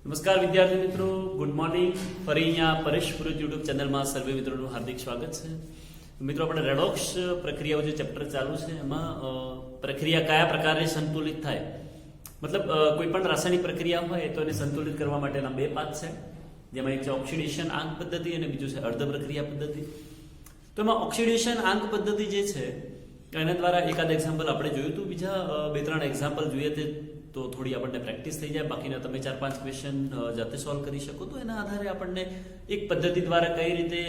નમસ્કાર વિદ્યાર્થી મિત્રો, ગુડ મોર્નિંગ. ફરી અહીંયા પરેશ પુરોહિત યુટ્યુબ ચેનલમાં સર્વે મિત્રોનું હાર્દિક સ્વાગત છે. મિત્રો, આપણે રેડોક્સ પ્રક્રિયાઓ જે ચેપ્ટર ચાલુ છે એમાં પ્રક્રિયા કયા પ્રકારે સંતુલિત થાય, મતલબ કોઈ પણ રાસાયણિક પ્રક્રિયા હોય તો એને સંતુલિત કરવા માટેના બે પાથ છે, જેમાં એક છે ઓક્સિડેશન આંક પદ્ધતિ અને બીજું છે અર્ધ પ્રક્રિયા પદ્ધતિ. તો એમાં ઓક્સિડેશન આંક પદ્ધતિ જે છે એના દ્વારા એકાદ એક્ઝામ્પલ આપણે જોયું હતું, બીજા બે ત્રણ એક્ઝામ્પલ જોઈએ તો થોડી આપણને પ્રેક્ટિસ થઈ જાય. બાકીના તમે 4-5 ક્વેશ્ચન જાતે સોલ્વ કરી શકો. તો એના આધારે આપણને એક પદ્ધતિ દ્વારા કઈ રીતે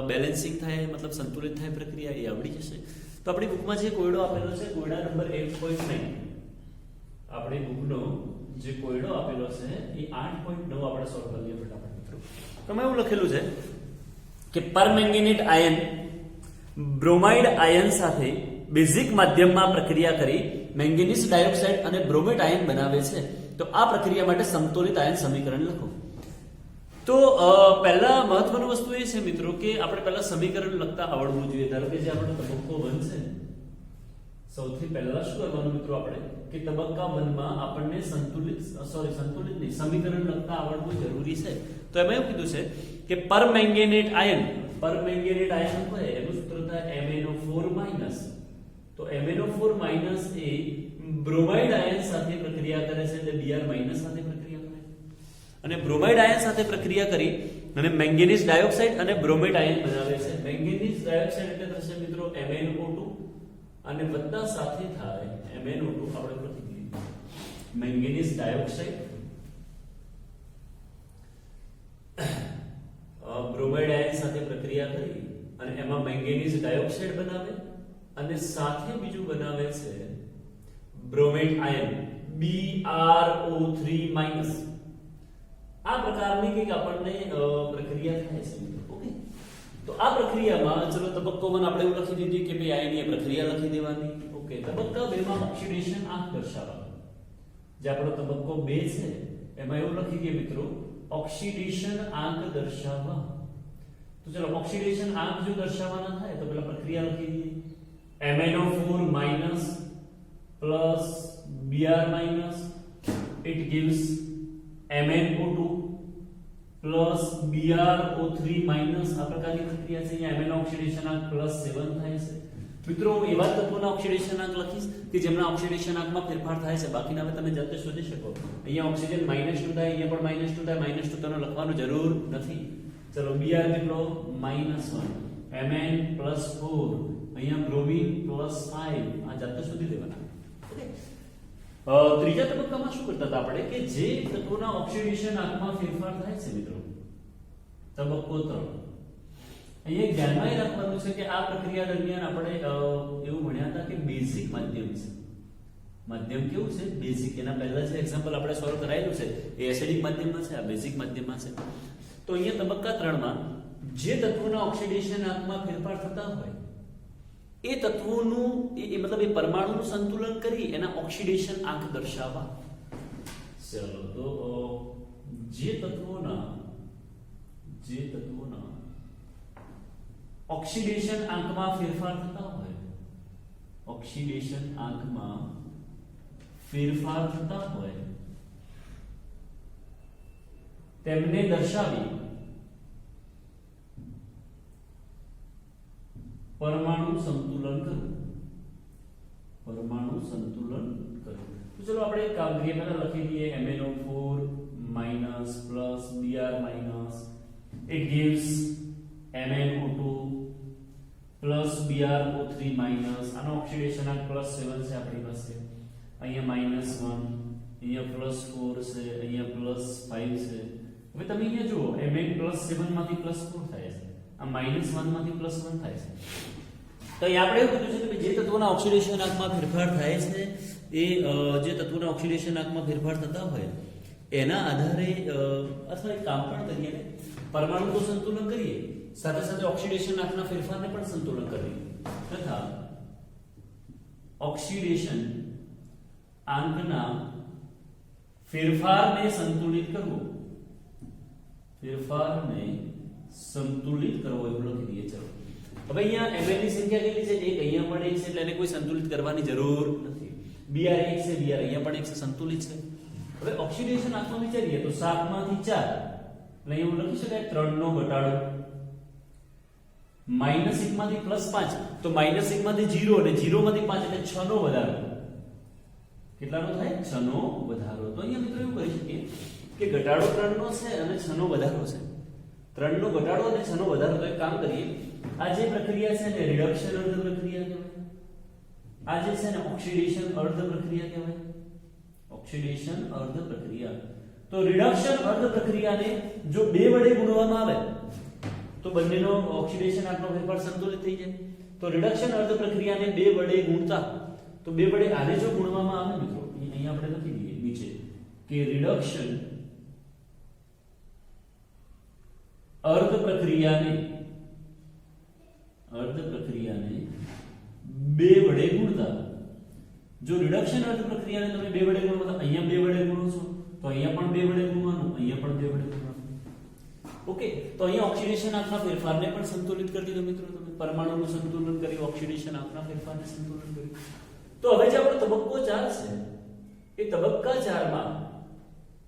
બેલેન્સિંગ થાય, મતલબ સંતુલિત થાય પ્રક્રિયા, એ આવડી જશે. તો આપણી બુકમાં જે કોયડો આપેલો છે, કોયડા નંબર 8.9, આપણી બુકનો જે કોયડો આપેલો છે એ 8.9 આપણે સોલ્વ કરીએ ફટાફટ મિત્રો. તો એમાં એવું લખેલું છે કે પરમેંગેનેટ આયન બ્રોમાઇડ આયન સાથે બેઝિક માધ્યમમાં પ્રક્રિયા કરી મેંગેનીઝ ડાયોક્સાઇડ અને બ્રોમેટ આયન બનાવે છે. તો આ પ્રક્રિયા માટે સમતોલિત આયન સમીકરણ લખો. તો પહેલા મહત્વની વસ્તુ એ છે મિત્રો કે આપણે પહેલા સમીકરણ લખતા આવડવું જોઈએ. ધારો કે જે આપણો તબક્કો 1 છે, સૌથી પહેલા શું કરવાનું મિત્રો, આપણે કે તબક્કા 1 માં આપણને સંતુલિત નહીં, સમીકરણ લખતા આવડવું જરૂરી છે. તો એમાં એવું કીધું છે કે પરમેંગેનેટ આયન હોય એનું સૂત્ર થાય MnO4-. તો MnO4- એ બ્રોમાઇડ આયન સાથે પ્રક્રિયા કરે છે, એટલે Br- સાથે પ્રક્રિયા કરે, અને બ્રોમાઇડ આયન સાથે પ્રક્રિયા કરી અને મેંગેનીઝ ડાયોક્સાઇડ અને બ્રોમેટ આયન બનાવે છે. મેંગેનીઝ ડાયોક્સાઇડ એટલે થશે મિત્રો MnO2 અને વત્તા સાથે થાય MnO2, આપણે લખી દઈએ મેંગેનીઝ ડાયોક્સાઇડ, બ્રોમાઇડ આયન સાથે પ્રક્રિયા કરી અને એમાં મેંગેનીઝ ડાયોક્સાઇડ બનાવે અને સાથે બીજું બનાવે છે બ્રોમેટ આયન BrO3-. આ પ્રકારની કંઈક આપણને પ્રક્રિયા થાય છે. ઓકે, તો આ પ્રક્રિયામાં ચલો તબક્કો 1 આપણે એવું લખી દીધી કે ભાઈ આયનીય પ્રક્રિયા લખી દેવાની. ઓકે, તબક્કા 2 માં ઓક્સિડેશન આંક દર્શાવવા, જે આપણો તબક્કો 2 છે એમાં એવું લખી દઈએ મિત્રો ઓક્સિડેશન આંક દર્શાવવા. તો ચલો ઓક્સિડેશન આંક જો દર્શાવવાના થાય તો પેલા પ્રક્રિયા લખી દઈએ MnO4- plus Br-, it gives MnO2 plus BrO3-. આ પ્રકારની પ્રક્રિયા છે. અહીંયા MnO ઓક્સિડેશન આંક +7 થાય છે. મિત્રો, એવા તત્વોના ઓક્સિડેશન આંક લખીશ કે જેમના ઓક્સિડેશન આંકમાં ફેરફાર થાય છે. બાકીના હવે તમે જાતે શોધી શકો. અહીંયા ઓક્સિજન -2 થાય, અહીંયા પણ -2 થાય, -2 તો લખવાનું જરૂર નથી. ચલો Br કેટલો -1, Mn +4, અહીંયા બ્રોમિન +5, આ જાતે શોધી દેવાના. ઓકે, ત્રીજા તબક્કામાં શું કરતા હતા આપણે કે જે તત્વોના ઓક્સિડેશન આંકમાં ફેરફાર થાય છે મિત્રો, તબક્કો 3, અહીંયા ધ્યાનમાં એ રાખવાનું છે કે આ પ્રક્રિયા દરમિયાન આપણે એવું ભણ્યા હતા કે બેઝિક માધ્યમ છે. માધ્યમ કેવું છે? બેઝિક. એના પહેલા જે એક્ઝામ્પલ આપણે સોલ્વ કરાયેલું છે એ એસિડિક માધ્યમમાં છે, આ બેઝિક માધ્યમમાં છે. તો અહીંયા તબક્કા 3 માં જે તત્વોના ઓક્સિડેશન આંકમાં ફેરફાર થતા હોય એ તત્વોનું મતલબ એ પરમાણુનું સંતુલન કરી એના ઓક્સિડેશન આંક દર્શાવવા. ચલો, તો જે તત્વોના ઓક્સિડેશન આંકમાં ફેરફાર થતા હોય, ઓક્સિડેશન આંકમાં ફેરફાર થતા હોય તેમને દર્શાવી પરમાણુ સંતુલન કરવું. તો ચલો આપણે એક કામ કરીએ, પહેલા લખી દઈએ MnO4- plus Br-, it gives MnO2 plus BrO3-. આનો ઓક્સિડેશન આંક +7 છે આપણી પાસે. અહીંયા -1, અહીંયા +4 છે, અહીંયા +5 છે. હવે તમે અહીંયા જુઓ Mn +7 માંથી +4 થાય છે, આ -1 માંથી +1 થાય છે. તો અહીં આપણે એવું કીધું છે કે જે તત્વોના ઓક્સિડેશન આંકમાં ફેરફાર થાય છે એ જે તત્વોના ઓક્સિડેશન આંકમાં ફેરફાર થતા હોય એના આધારે અથવા એક કામ પણ કરીએ, પરમાણુ તો સંતુલન કરીએ, સાથે સાથે ઓક્સિડેશન આંકના ફેરફારને પણ સંતુલન કરીએ તથા ઓક્સિડેશન આંકના ફેરફારને સંતુલિત કરવો. એવું લખી દઈએ. ચલો, હવે અહીંયા Mn ની સંખ્યા કેટલી છે? 1. અહીંયા પણ 1 છે, એટલે એને કોઈ સંતુલિત કરવાની જરૂર નથી. Br 1 છે, Br અહીંયા પણ 1 છે, સંતુલિત છે. હવે ઓક્સિડેશન આંકમાં વિચારીએ તો 7 માંથી 4 એટલે એવું લખી શકાય 3 નો ઘટાડો, -1 માંથી +5 તો -1 માંથી 0 અને 0 માંથી 5 એટલે 6 નો વધારો, કેટલાનો થાય 6 નો વધારો. તો અહીંયા મિત્રો એવું કરી શકીએ કે ઘટાડો 3 નો છે અને 6 નો વધારો છે. 3 નો ઘટાડો અને 6 નો વધારો. તો એક કામ કરીએ, આ જે પ્રક્રિયા છે ને રિડક્શન અર્ધ પ્રક્રિયા કહેવાય, આ જે છે ને ઓક્સિડેશન અર્ધ પ્રક્રિયા કહેવાય, ઓક્સિડેશન અર્ધ પ્રક્રિયા. તો રિડક્શન અર્ધ પ્રક્રિયાને જો 2 વડે ગુણવામાં આવે તો બંનેનો ઓક્સિડેશન આંકનો ફેરફાર સંતુલિત થઈ જાય. તો રિડક્શન અર્ધ પ્રક્રિયાને 2 વડે ગુણતા, તો 2 વડે આને જો ગુણવામાં આવે મિત્રો, અહીંયા આપણે લખી દઈએ નીચે કે રિડક્શન અર્ધ પ્રક્રિયાને 2 વડે ગુણતા, જો રિડક્શન અર્ધ પ્રક્રિયાને તમે 2 વડે ગુણો તો અહીંયા 2 વડે ગુણો છો તો અહીંયા પણ 2 વડે ગુણવાનું, અહીંયા પણ 2 વડે ગુણવાનું. ઓકે, તો અહીંયા ઓક્સિડેશન આંકના ફેરફારને પણ સંતુલિત કરી દીધો મિત્રો. તમે પરમાણુનું સંતુલન કરી, ઓક્સિડેશન આંકના ફેરફારને સંતુલન કર્યું. તો હવે જે આપણો તબક્કો 4 છે એ તબક્કા 4 માં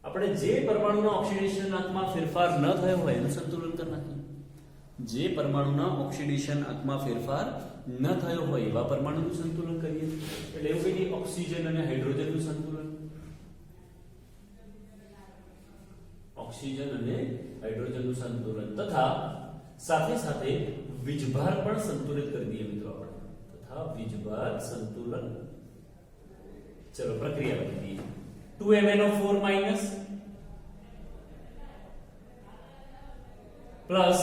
આપણે જે પરમાણુના ઓક્સિડેશન આંકમાં ફેરફાર ન થયો હોય એનું સંતુલન કરી નાખીએ. જે પરમાણુના ઓક્સિડેશન આંકમાં ફેરફાર ન થયો હોય એવા પરમાણુનું સંતુલન કરીએ. એટલે એવું કહીએ ઓક્સિજન અને હાઇડ્રોજનનું સંતુલન, ઓક્સિજન અને હાઇડ્રોજનનું સંતુલન તથા સાથે સાથે વીજભાર પણ સંતુલિત કરી દઈએ મિત્રો આપણે, તથા વીજભાર સંતુલન. ચલો પ્રક્રિયા લખી દઈએ. 2MnO4 minus plus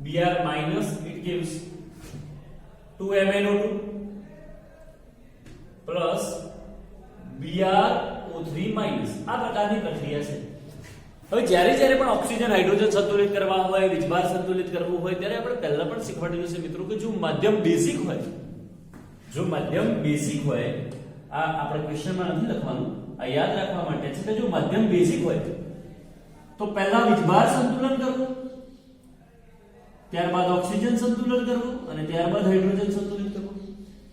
Br minus, it gives 2MnO2 plus BrO3 minus. આ પ્રકારની પ્રક્રિયા છે. હવે જ્યારે પણ ઓક્સિજન હાઇડ્રોજન સંતુલિત કરવા હોય, વીજભાર સંતુલિત કરવું હોય ત્યારે આપણે પહેલા પણ શીખવાડેલું છે મિત્રો કે જો માધ્યમ બેઝિક હોય, જો માધ્યમ બેઝિક હોય, આ આપણે ક્વેશ્ચનમાં નથી લખવાનું, આ યાદ રાખવા માટે છે કે જો માધ્યમ બેઝિક હોય તો પહેલા વીજભાર સંતુલન કરવું, ત્યારબાદ ઓક્સિજન સંતુલન કરવું અને ત્યારબાદ હાઇડ્રોજન સંતુલિત કરવું.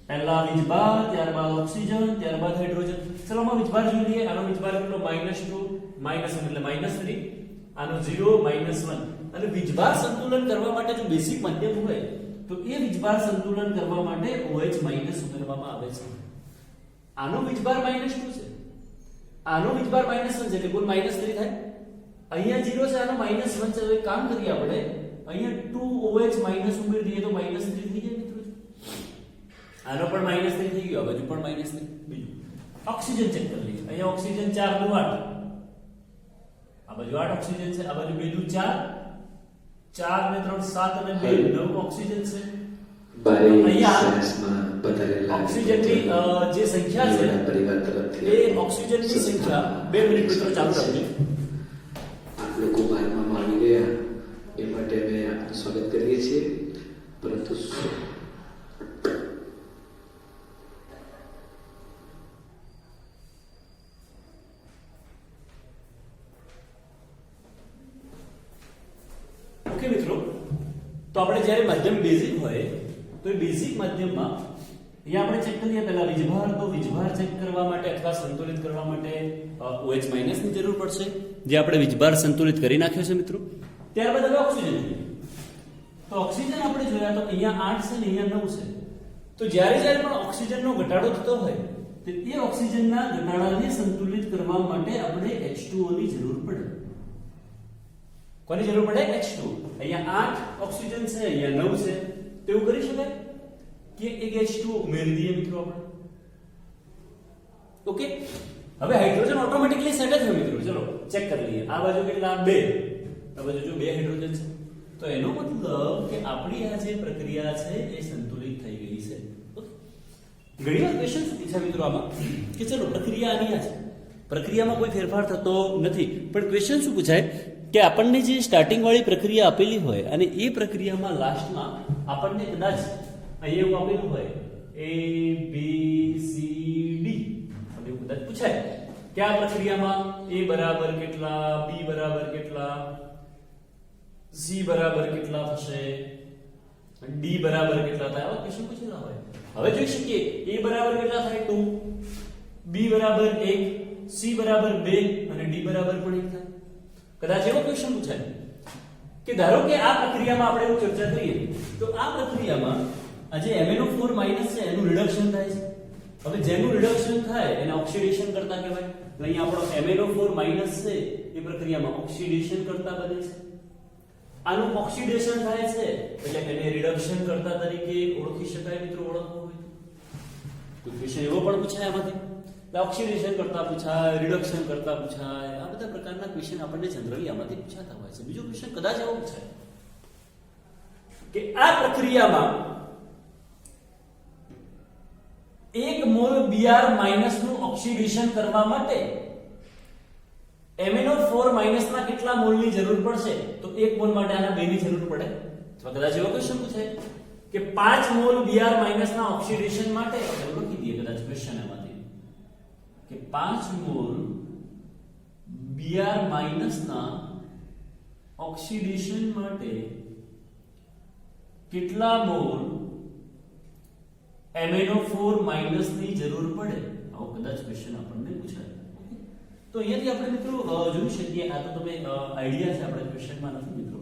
પહેલા વીજભાર, ત્યારબાદ ઓક્સિજન, ત્યારબાદ હાઇડ્રોજન. ચલો આમાં વીજભાર જોઈ લઈએ. આનો વીજભાર કેટલો? -2 એટલે -3, આનો 0 -1. અને વીજભાર સંતુલન કરવા માટે જો બેઝિક માધ્યમ હોય તો એ વીજભાર સંતુલન કરવા માટે OH- ઉમેરવામાં આવે છે. આનો વીજભાર -2 છે, આનો વીજભાર -1 છે એટલે કુલ -3 થાય. અહીંયા 0 છે, આનો -1 છે. તો એક કામ કરીએ આપણે, અહીંયા 2OH- ઉમેરી દઈએ તો -3 થઈ જાય મિત્રો. આનો પણ -3 થઈ ગયો, આ બાજુ પણ -3. બીજું ઓક્સિજન ચેક કરી લઈએ. અહીંયા ઓક્સિજન 4 નું 8, આ બાજુ 8 ઓક્સિજન છે, આ બાજુ 2 નું 4, 4 ને 3 7 અને 2 9 ઓક્સિજન છે. અહીંયા ઓક્સિજનની જે સંખ્યા છે એ ઓક્સિજનની સંખ્યા 2 મિનિટ મિત્રો ચાલુ રાખજો. આપ લોકો બારમાં આવી ગયા એ માટે અમે આપનું સ્વાગત કરીએ છીએ, પરંતુ ઓકે મિત્રો, તો આપણે જ્યારે માધ્યમ બેઝિક હોય તો એ બેઝિક માધ્યમમાં અહીંયા આપણે ચેક કરીએ પહેલા વીજભાર. તો વીજભાર ચેક કરવા માટે અથવા સંતુલિત કરવા માટે OH- ની જરૂર પડશે, જે આપણે વીજભાર સંતુલિત કરી નાખ્યો છે મિત્રો. ત્યારબાદ હવે ઓક્સિજન જોઈએ. તો ઓક્સિજન આપણે જોયા તો અહીંયા 8 છે ને અહીંયા 9 છે. તો જ્યારે પણ ઓક્સિજનનો ઘટાડો થતો હોય તો એ ઓક્સિજનના ઘટાડાને સંતુલિત કરવા માટે આપણે H2O ની જરૂર પડે. કોની જરૂર પડે? H2O. અહીંયા 8 ઓક્સિજન છે, અહીંયા 9 છે. તો એવું કરી શકાય કે એક H2O ઉમેરી દઈએ મિત્રો આપણે. ઓકે, હવે હાઇડ્રોજન ઓટોમેટિકલી સેટ જ છે મિત્રો. ચલો ચેક કરી લઈએ. આ બાજુ કેટલા? 2. આ બાજુ જો 2 હાઇડ્રોજન છે, તો એનો મતલબ કે આપણી આ જે પ્રક્રિયા છે એ સંતુલિત થઈ ગઈ છે. ઓકે, ઘણી વાર ક્વેશ્ચન પૂછ્યા મિત્રો આમાં કે ચલો પ્રક્રિયા આની આ છે, પ્રક્રિયામાં કોઈ ફેરફાર થતો નથી, પણ ક્વેશ્ચન શું પૂછાય કે આપણને જે સ્ટાર્ટિંગ વાળી પ્રક્રિયા આપેલી હોય અને એ પ્રક્રિયામાં લાસ્ટમાં આપણને કદાચ અહીંયા એવું આપેલું હોય A B C D, અને એવું કદાચ પૂછાય કે આ પ્રક્રિયામાં A બરાબર કેટલા, B બરાબર કેટલા, C બરાબર કેટલા થશે, D બરાબર કેટલા થાય, આવા ક્વેશ્ચન પૂછેલા હોય. હવે જોઈ શકીએ A બરાબર કેટલા થાય? 2, B બરાબર 1, C બરાબર 2 અને D બરાબર પણ 1 થાય. કદાચ એવો ક્વેશ્ચન પૂછાય કે ધારો કે આ પ્રક્રિયામાં આપણે એવું ચર્ચા કરીએ તો આ પ્રક્રિયામાં આ જે MnO4 માઈનસ છે એનું રિડક્શન થાય છે. હવે જેનું રિડક્શન થાય એને ઓક્સિડેશન કરતા કહેવાય. એટલે અહીંયા આપણો MnO4 માઈનસ છે એ પ્રક્રિયામાં ઓક્સિડેશન કરતા બને છે. આનું ઓક્સિડેશન થાય છે એટલે એને રિડક્શન કરતા તરીકે ઓળખી શકાય. મિત્રો ઓળખવું હોય તો ક્વેશ્ચન એવો પણ પૂછાય આમાંથી. ઓક્સિડેશન કરતા પૂછાય, રિડક્શન કરતા પૂછાય, આ બધા પ્રકારના ક્વેશ્ચન આપણને જનરલી આમાંથી પૂછાતા હોય છે. બીજો ક્વેશ્ચન કદાચ એવો પૂછાય કે આ પ્રક્રિયામાં 1 મોલ Br માઈનસ નું ઓક્સિડેશન કરવા માટે MnO4 માઈનસ ના કેટલા મોલની જરૂર પડશે? તો 1 મોલ માટે આના 2 ની જરૂર પડે. તો કદાચ એવો ક્વેશ્ચન પૂછાય કે 5 મોલ Br માઈનસ ના ઓક્સિડેશન માટે આપણે લખી દઈએ કદાચ ક્વેશ્ચન એમાંથી કે 5 મોલ Br માઈનસ ના ઓક્સિડેશન માટે કેટલા મોલ MnO4 માઈનસ ની જરૂર પડે? આવો કદાચ ક્વેશ્ચન આપણને પૂછાય. તો અહીંયાથી આપણે મિત્રો જોઈ શકીએ, આ તો તમે આઈડિયા છે, આપણે ક્વેશ્ચનમાં નથી મિત્રો.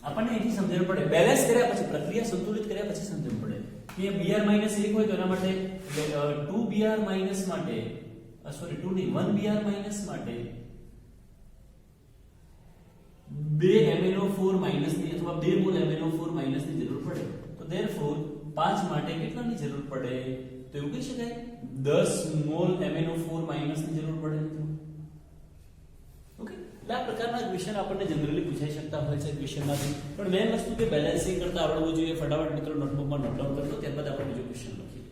આપણને અહીંથી સમજણ પડે, બેલેન્સ કર્યા પછી, પ્રક્રિયા સંતુલિત કર્યા પછી સમજણ પડે કે Br માઈનસ 1 હોય તો એના માટે 2 Br માઈનસ માટે સોરી 2 નહીં 1 Br માઈનસ માટે 2 MnO4 માઈનસ ની અથવા 2 મોલ MnO4 માઈનસ ની જરૂર પડે. તો therefore 5 માટે કેટલાની જરૂર પડે? તો એવું કહી શકાય 10 મોલ MnO4 માઈનસ ની જરૂર પડે મિત્રો. ઓકે, એટલે આ પ્રકારના ક્વેશ્ચન આપણને જનરલી પૂછાઈ શકતા હોય છે ક્વેશ્ચનમાંથી. પણ મેઇન વસ્તુ કે બેલેન્સિંગ કરતા આવડવું જોઈએ. ફટાફટ મિત્રો નોટબુકમાં નોટ ડાઉન કરી લો, ત્યારબાદ આપણે બીજો ક્વેશ્ચન લખીએ.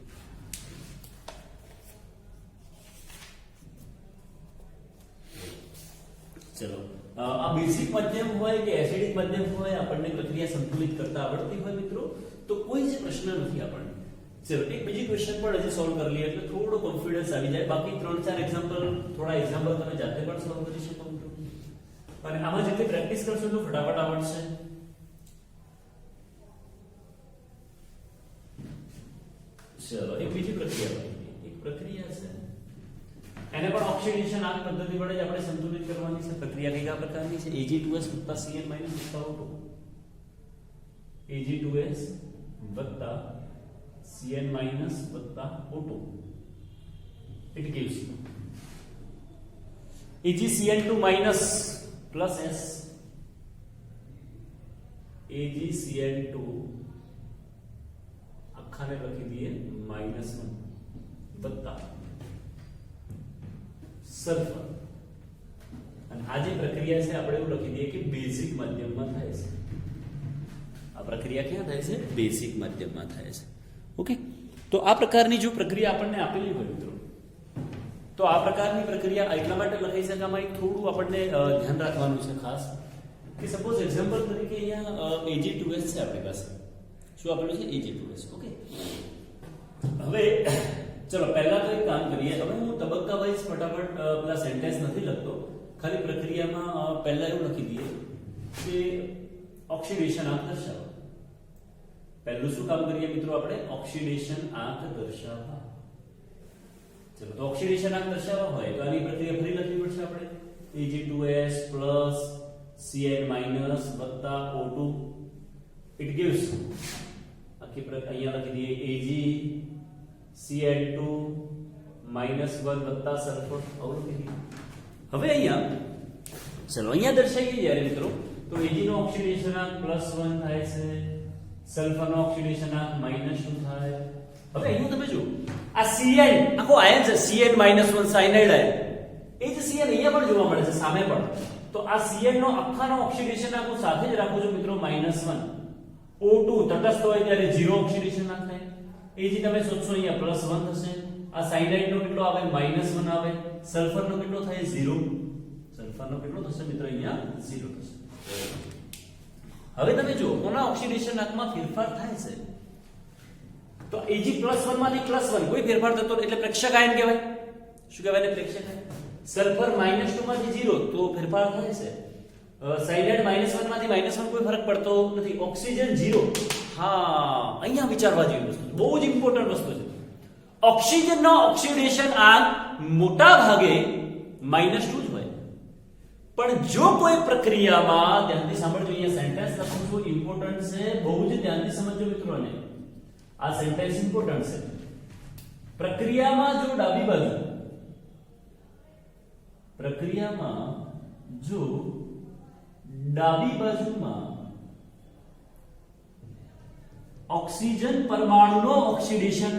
ચલો, આ બેઝિક માધ્યમ હોય કે એસિડિક માધ્યમ હોય, આપણને પ્રક્રિયા સંતુલિત કરતા આવડતી હોય મિત્રો તો કોઈ જ પ્રશ્ન નથી આપણને. ચલો, એક બીજી ક્વેશ્ચન પણ હજી સોલ્વ કરી લઈએ એટલે થોડો કોન્ફિડન્સ આવી જાય. બાકી 3-4 એક્ઝામ્પલ, થોડા એક્ઝામ્પલ તમે જાતે પણ સોલ્વ કરી શકો મિત્રો. અને આમાં જેટલી પ્રેક્ટિસ કરશો તો ફટાફટ આવડશે. ચલો, એક બીજી પ્રક્રિયા છે, એને પણ ઓક્સિડેશન આ પદ્ધતિ વડે જ આપણે સંતુલિત કરવાની છે. પ્રક્રિયા કઈ પ્રકારની છે? Ag2s Cn O2. Ag2s Cn O2. It gives AgCN2 minus plus S. AgCN2 આખાને લખી દઈએ -1 વત્તા સલ્ફર. અને આ જે પ્રક્રિયા છે આપણે એવું લખી દઈએ કે બેઝિક માધ્યમમાં થાય છે. આ પ્રક્રિયા ક્યાં થાય છે? બેઝિક માધ્યમમાં થાય છે. ઓકે, તો આ પ્રકારની જો પ્રક્રિયા આપણને આપેલી હોય મિત્રો, તો આ પ્રકારની પ્રક્રિયા એટલા માટે લખાઈ શકે. આમાં એક થોડું આપણને ધ્યાન રાખવાનું છે ખાસ કે સપોઝ એક્ઝામ્પલ તરીકે અહીંયા Ag2s છે આપણી પાસે. શું આપેલું છે? Ag2s. ઓકે, હવે ચલો પહેલા તો એક કામ કરીએ. હવે હું તબક્કા વાઇઝ ફટાફટ પેલા સેન્ટેન્સ નથી લખતો, ખાલી પ્રક્રિયામાં પહેલા એવું લખી દઈએ કે ઓક્સિડેશન આંક દર્શાવો. પહેલું શું કામ કરીએ મિત્રો આપણે? ઓક્સિડેશન આંક દર્શાવવા. ચલો, તો ઓક્સિડેશન આંક દર્શાવવા હોય તો આની પ્રક્રિયા ફરી લખવી પડશે આપણે. Ag2s Cn O2. It gives આખી અહીંયા લખી દઈએ AgCN2 -1 વત્તા સલ્ફર. હવે અહીંયા ચલો અહીંયા દર્શાવીએ જ્યારે મિત્રો, તો Ag નો ઓક્સિડેશન આંક +1 થાય છે, સલ્ફર નો ઓક્સિડેશન આંક -2 થાય. હવે અહીં તમે જો આ Cn આખો આયન છે, Cn -1 સાયનાઇડ આયન, એ જ Cn અહીંયા પણ જોવા મળે છે સામે પણ. તો આ Cn નો આખાનો ઓક્સિડેશન આંક હું સાથે જ રાખું છું મિત્રો -1. O2 તટસ્થ હોય ત્યારે 0 ઓક્સિડેશન આંક થાય. Ag તમે શોધશો અહીંયા +1 થશે. આ સાયનાઇડ નો કેટલો આવે? -1 આવે. સલ્ફર નો કેટલો થાય? 0. સલ્ફર નો કેટલો થશે મિત્રો? અહીંયા 0 થશે. હવે તમે જો કોના ઓક્સિડેશન આંકમાં ફેરફાર થાય છે, તો Ag +1 માંથી +1 કોઈ ફેરફાર થતો એટલે પ્રેક્ષક આયન કહેવાય. શું કહેવાય ને? પ્રેક્ષક આયન. સલ્ફર -2 માંથી 0 તો ફેરફાર થાય છે. સાયનાઇડ -1 માંથી -1 કોઈ ફરક પડતો નથી. ઓક્સિજન 0. હા, અહીંયા વિચારવા જેવી વસ્તુ છે, બહુ જ ઇમ્પોર્ટન્ટ વસ્તુ છે. ઓક્સિજનનો ઓક્સિડેશન આંક મોટા ભાગે -2 જ હોય. પણ જો કોઈ પ્રક્રિયામાં, ધ્યાનથી સાંભળજો, અહીંયા સેન્ટેન્સ લખું છું, ઇમ્પોર્ટન્ટ છે, બહુ જ ધ્યાનથી સમજજો મિત્રોને. આ સેન્ટેન્સ ઇમ્પોર્ટન્ટ છે. પ્રક્રિયામાં જો ડાબી બાજુમાં ઓક્સિજન પરમાણુનો ઓક્સિડેશન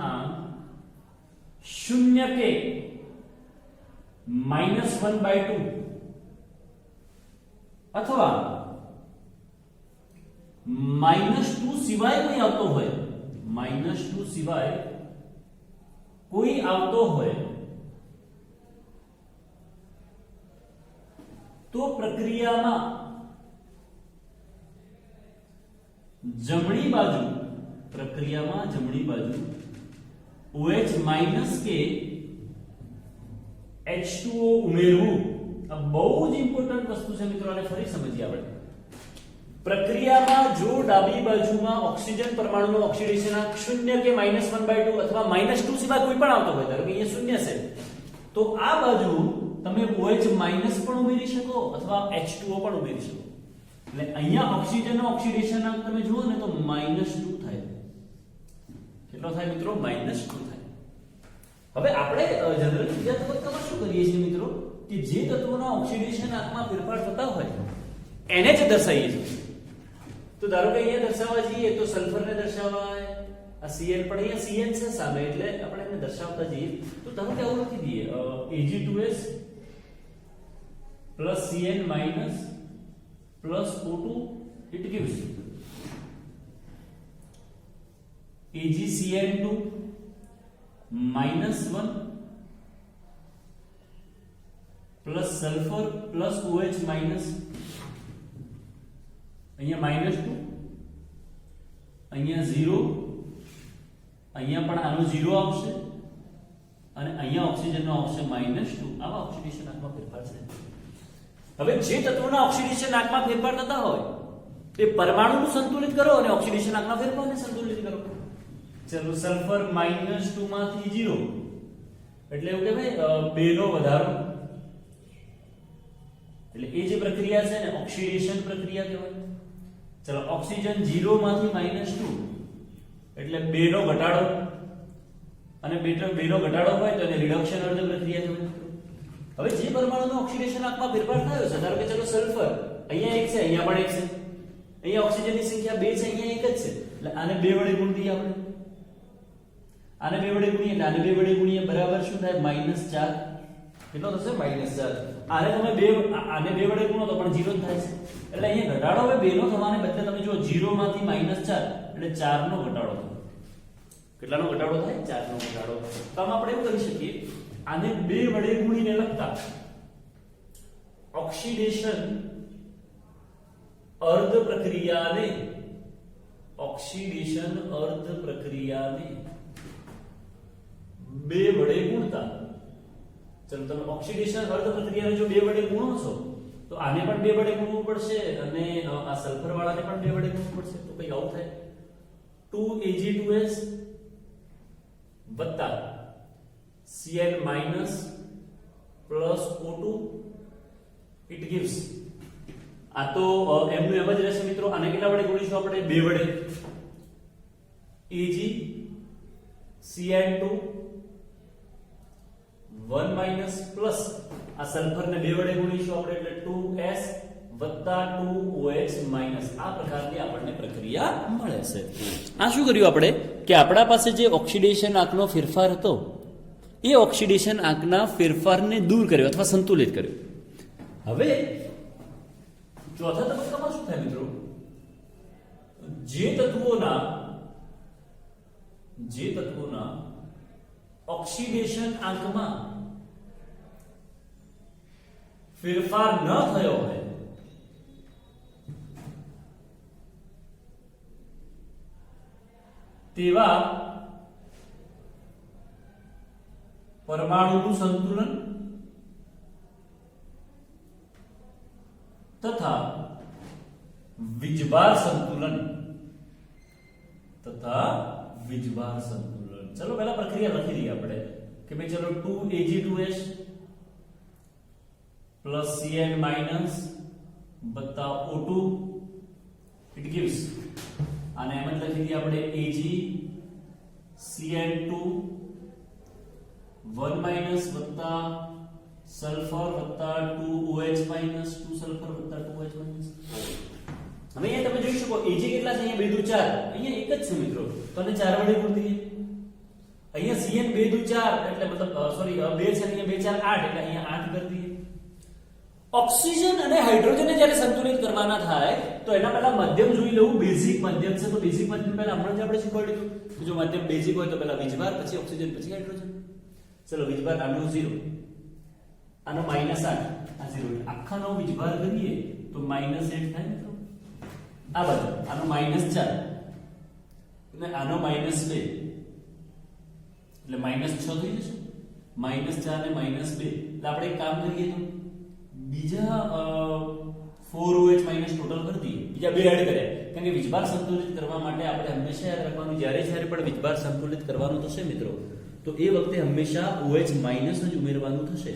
આંક શૂન્ય કે -1/2 અથવા -2 સિવાય કોઈ આવતો હોય તો પ્રક્રિયામાં જમણી બાજુ OH માઈનસ કે H2O ઉમેરવું. આ બહુ જ ઇમ્પોર્ટન્ટ વસ્તુ છે મિત્રો, આને ફરી સમજીએ આપણે. પ્રક્રિયામાં જો ડાબી બાજુમાં ઓક્સિજન પરમાણુનો ઓક્સિડેશન આંક 0 કે -1/2 અથવા -2 સિવાય કોઈ પણ આવતો હોય, ધારો કે અહીંયા 0 છે, તો આ બાજુ તમે OH માઈનસ પણ ઉમેરી શકો અથવા H2O પણ ઉમેરી શકો. એટલે અહીંયા ઓક્સિજનનો ઓક્સિડેશન આંક તમે જુઓ ને તો -2 થાય. કેટલો થાય મિત્રો? -2 થાય. હવે આપણે જનરલી બીજા તબક્કામાં શું કરીએ છીએ મિત્રો, કે જે તત્વોના ઓક્સિડેશન આંકમાં ફેરફાર થતા હોય એને જ દર્શાવીએ છીએ. તો ધારો કે અહીંયા દર્શાવવા જઈએ તો સલ્ફરને દર્શાવાય, આ Cl પણ અહીંયા Cn છે સામે, એટલે આપણે એને દર્શાવતા જઈએ તો ધારો કે આવું લખી દઈએ Ag2S plus Cn minus plus O2, it gives AgCN2 -1 plus sulfur plus OH minus, અહીંયા -2, અહીંયા 0, અહીંયા પણ આનો 0 આવશે અને અહીંયા ઓક્સિજનનો આવશે -2. આવા ઓક્સિડેશન આંકમાં ફેરફાર છે. હવે જે તત્વોના ઓક્સિડેશન આંકમાં ફેરફાર થતા હોય તે પરમાણુનું સંતુલિત કરો અને ઓક્સિડેશન આંકના ફેરફારને સંતુલિત કરો. ચલો સલ્ફર -2 માંથી 0 એટલે એવું કે ભાઈ 2 નો વધારો, એટલે એ જે પ્રક્રિયા છે ને ઓક્સિડેશન પ્રક્રિયા કહેવાય. ચલો ઓક્સિજન 0 માંથી -2 એટલે 2 નો ઘટાડો, અને 2 નો ઘટાડો હોય તો એને રિડક્શન અર્ધ પ્રક્રિયા કહેવાય. હવે જે પરમાણુનો ઓક્સિડેશન આંકમાં ફેરફાર થયો છે, ધારો કે ચલો સલ્ફર અહીંયા 1 છે, અહીંયા પણ 1 છે, અહીંયા ઓક્સિજનની સંખ્યા 2 છે, અહીંયા 1 જ છે, એટલે આને 2 વડે ગુણ દઈએ આપણે. આને 2 વડે ગુણીએ એટલે આને 2 વડે ગુણીએ બરાબર શું થાય? -4. કેટલો થશે? -4. આને તમે 2 આને 2 વડે ગુણો તો પણ 0 જ થાય છે. એટલે અહીંયા ઘટાડો હવે 2 નો થવાને બદલે તમે જો 0 માંથી -4 એટલે 4 નો ઘટાડો થાય. કેટલાનો ઘટાડો થાય? 4 નો ઘટાડો. તો આમ આપણે એવું કરી શકીએ, આને 2 વડે ગુણીને લખતા ઓક્સિડેશન અર્ધ પ્રક્રિયાને 2 વડે ગુણતા, ચલો તમે ઓક્સિડેશન અર્ધ પ્રક્રિયાને જો 2 વડે ગુણો છો તો આને પણ 2 વડે ગુણવું પડશે અને આ સલ્ફર વાળાને પણ 2 વડે ગુણવું પડશે. તો કઈ આવું થાય 2Ag2S વત્તા Cl minus plus O2, it gives, આ તો એમનું એમ જ રહેશે મિત્રો. આને કેટલા વડે ગુણીશું આપણે? 2 વડે. AgCN2 1 minus plus આ સલ્ફરને 2 વડે ગુણીશું આપણે એટલે 2S વત્તા 2OH minus. આ પ્રકારની આપણને પ્રક્રિયા મળે છે. આ શું કર્યું આપણે કે આપણા પાસે જે ઓક્સિડેશન આંકનો ફેરફાર હતો એ ઓક્સિડેશન આંકના ફેરફારને દૂર કર્યો અથવા સંતુલિત કર્યો. હવે ચોથા તબક્કામાં શું થાય મિત્રો? જે તત્વોના ઓક્સિડેશન આંકમાં ફેરફાર ન થયો હોય તેવા પરમાણુનું સંતુલન તથા વીજભાર સંતુલન તથા વીજભાર સંતુલન. ચલો પહેલા પ્રક્રિયા લખી દઈએ આપણે કે ભાઈ ચલો 2Ag2S plus Cn minus વત્તા O2 it gives આને એમ જ લખી દઈએ આપણે AgCN2 1 minus વત્તા સલ્ફર વત્તા 2OH minus 2 સલ્ફર વત્તા 2OH minus. હવે અહીંયા તમે જોઈ શકો Ag કેટલા છે? અહીંયા 2 દુ 4, અહીંયા એક જ છે મિત્રો, તો આને 4 વડે ગુણ દઈએ. અહીંયા Cn 2 દુ 4 એટલે મતલબ સોરી 2 છે, અહીંયા 2 4 8 એટલે અહીંયા 8 કરી દઈએ. ઓક્સિજન અને હાઇડ્રોજનને જ્યારે સંતુલિત કરવાના થાય તો એના પહેલા મધ્યમ જોઈ લેવું. બેઝિક મધ્યમ છે તો બેઝિક મધ્યમ પહેલા હમણાં જ આપણે શીખવાડી દીધું. જો મધ્યમ બેઝિક હોય તો પહેલા વીજભાર, પછી ઓક્સિજન, પછી હાઇડ્રોજન. ચલો વીજભાર આનો 0, આનો -8, આ 0. આખાનો વીજભાર કરીએ તો -8 થાય મિત્રો. આ બાજુ આનો -4 અને આનો -2 એટલે -6 થઈ જશે. -4 અને -2 એટલે આપણે એક કામ કરીએ તો બીજા 4OH માઈનસ ટોટલ કરી દઈએ, બીજા 2 એડ કર્યા. કારણ કે વીજભાર સંતુલિત કરવા માટે આપણે હંમેશા યાદ રાખવાનું, જ્યારે પણ વીજભાર સંતુલિત કરવાનું થશે મિત્રો, તો એ વખતે હંમેશા OH માઈનસ જ ઉમેરવાનું થશે.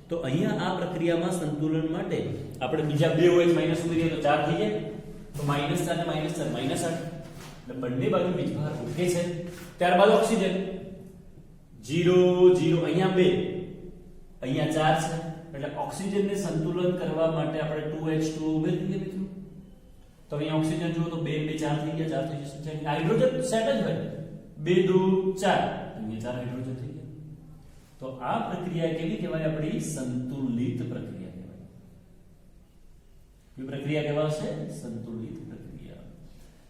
તો અહીંયા આ પ્રક્રિયામાં સંતુલન માટે આપણે બીજા 2 OH માઈનસ ઉમેરીએ તો 4 થઈ જાય. તો -4 અને -4 -8 એટલે બંને બાજુ વીજભાર ઓકે છે. ત્યારબાદ ઓક્સિજન 0 0, અહીંયા 2, અહીંયા 4 છે. એટલે ઓક્સિજનને સંતુલન કરવા માટે આપણે 2H2 ઉમેરી દઈએ મિત્રો. તો અહીંયા ઓક્સિજન જુઓ તો 2 2 4 થઈ ગયા, 4 થઈ જશે. હાઇડ્રોજન સેટ જ હોય, 2 દુ 4, અહીંયા 4 હાઇડ્રોજન થઈ ગયા. તો આ પ્રક્રિયા કેવી કહેવાય? આપણી સંતુલિત પ્રક્રિયા કહેવાય. એ પ્રક્રિયા કહેવાશે સંતુલિત પ્રક્રિયા.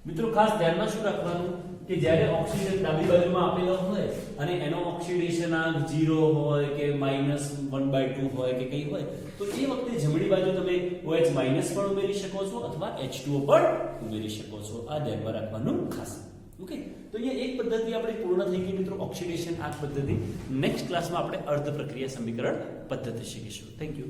મિત્રો ખાસ ધ્યાનમાં શું રાખવાનું કે જ્યારે ઓક્સિજન ડાબી બાજુમાં આપેલો હોય અને એનો ઓક્સિડેશનાંક 0 હોય કે -1/2 હોય કે કંઈ હોય, તો એ વખતે જમણી બાજુ તમે OH માઈનસ પણ ઉમેરી શકો છો અથવા H2O પણ ઉમેરી શકો છો. આ ધ્યાનમાં રાખવાનું ખાસ. ઓકે, તો અહીંયા એક પદ્ધતિ આપણે પૂર્ણ થઈ ગઈ મિત્રો, ઓક્સિડેશન આ પદ્ધતિ. નેક્સ્ટ ક્લાસમાં આપણે અર્ધ પ્રક્રિયા સમીકરણ પદ્ધતિ શીખીશું. Thank you.